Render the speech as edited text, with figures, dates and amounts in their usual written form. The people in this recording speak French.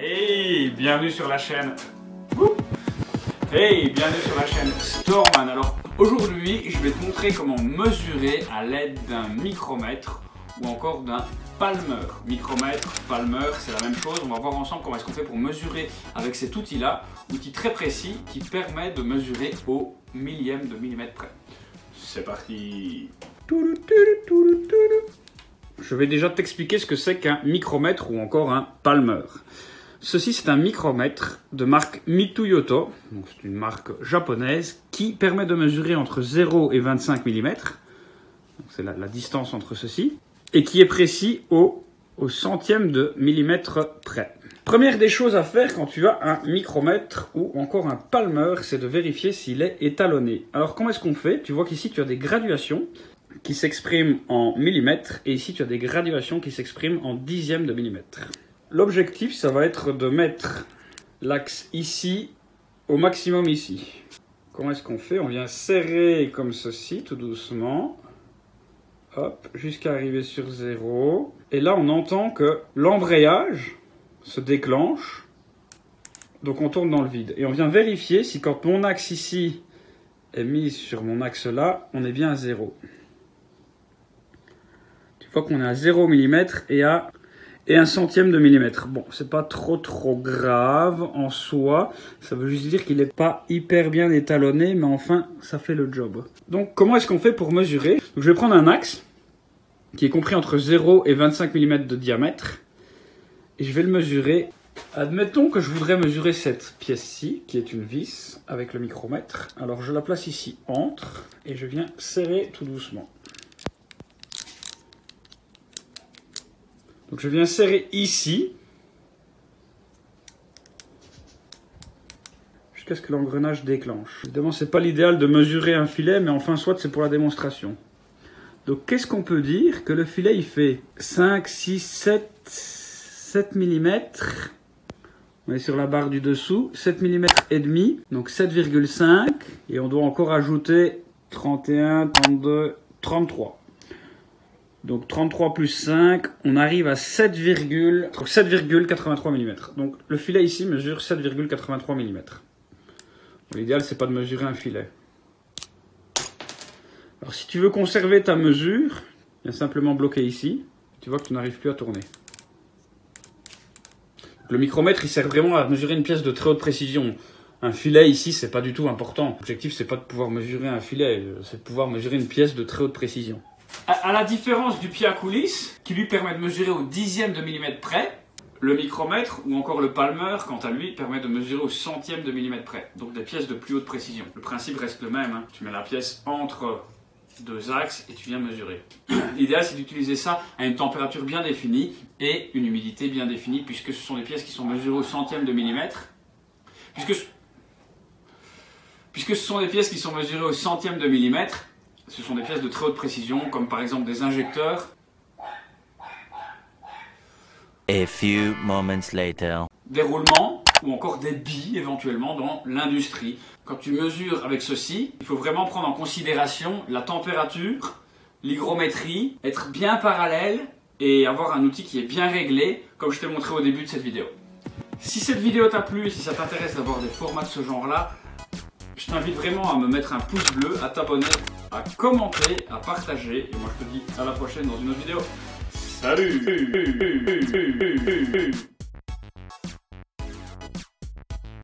Hey, bienvenue sur la chaîne. Hey, bienvenue sur la chaîne Storeman. Alors aujourd'hui, je vais te montrer comment mesurer à l'aide d'un micromètre ou encore d'un palmeur. Micromètre, palmeur, c'est la même chose. On va voir ensemble comment est-ce qu'on fait pour mesurer avec cet outil-là, outil très précis qui permet de mesurer au millième de millimètre près. C'est parti. Je vais déjà t'expliquer ce que c'est qu'un micromètre ou encore un palmeur. Ceci, c'est un micromètre de marque Mituyoto, c'est une marque japonaise qui permet de mesurer entre 0 et 25 mm, c'est la distance entre ceci, et qui est précis au centième de millimètre près. Première des choses à faire quand tu as un micromètre ou encore un palmeur, c'est de vérifier s'il est étalonné. Alors comment est-ce qu'on fait? Tu vois qu'ici tu as des graduations qui s'expriment en millimètres et ici tu as des graduations qui s'expriment en dixièmes de millimètre. L'objectif, ça va être de mettre l'axe ici au maximum ici. Comment est-ce qu'on fait? On vient serrer comme ceci, tout doucement. Hop, jusqu'à arriver sur 0. Et là, on entend que l'embrayage se déclenche. Donc on tourne dans le vide. Et on vient vérifier si quand mon axe ici est mis sur mon axe là, on est bien à 0. Tu vois qu'on est à 0 mm et 1 centième de millimètre. Bon, c'est pas trop grave en soi. Ça veut juste dire qu'il n'est pas hyper bien étalonné, mais enfin, ça fait le job. Donc, comment est-ce qu'on fait pour mesurer? Donc, je vais prendre un axe qui est compris entre 0 et 25 mm de diamètre. Et je vais le mesurer. Admettons que je voudrais mesurer cette pièce-ci, qui est une vis, avec le micromètre. Alors, je la place ici entre, et je viens serrer tout doucement. Donc je viens serrer ici, jusqu'à ce que l'engrenage déclenche. Évidemment, ce n'est pas l'idéal de mesurer un filet, mais enfin, soit c'est pour la démonstration. Donc qu'est-ce qu'on peut dire? Que le filet, il fait 5, 6, 7 mm. On est sur la barre du dessous, 7 mm et demi, donc 7,5. Et on doit encore ajouter 31, 32, 33. Donc 33 plus 5, on arrive à 7,83 mm. Donc le filet ici mesure 7,83 mm. L'idéal, c'est pas de mesurer un filet. Alors si tu veux conserver ta mesure, viens simplement bloquer ici. Tu vois que tu n'arrives plus à tourner. Le micromètre, il sert vraiment à mesurer une pièce de très haute précision. Un filet ici, c'est pas du tout important. L'objectif, c'est pas de pouvoir mesurer un filet, c'est de pouvoir mesurer une pièce de très haute précision. À la différence du pied à coulisse, qui lui permet de mesurer au dixième de millimètre près, le micromètre ou encore le palmeur, quant à lui, permet de mesurer au centième de millimètre près. Donc des pièces de plus haute précision. Le principe reste le même, hein. Tu mets la pièce entre deux axes et tu viens mesurer. L'idéal, c'est d'utiliser ça à une température bien définie et une humidité bien définie, puisque ce sont des pièces qui sont mesurées au centième de millimètre. Puisque ce sont des pièces qui sont mesurées au centième de millimètre, ce sont des pièces de très haute précision, comme par exemple des injecteurs. A few moments later. Des roulements ou encore des billes éventuellement dans l'industrie. Quand tu mesures avec ceci, il faut vraiment prendre en considération la température, l'hygrométrie, être bien parallèle et avoir un outil qui est bien réglé, comme je t'ai montré au début de cette vidéo. Si cette vidéo t'a plu et si ça t'intéresse d'avoir des formats de ce genre-là, je t'invite vraiment à me mettre un pouce bleu, à t'abonner, à commenter, à partager. Et moi je te dis à la prochaine dans une autre vidéo. Salut!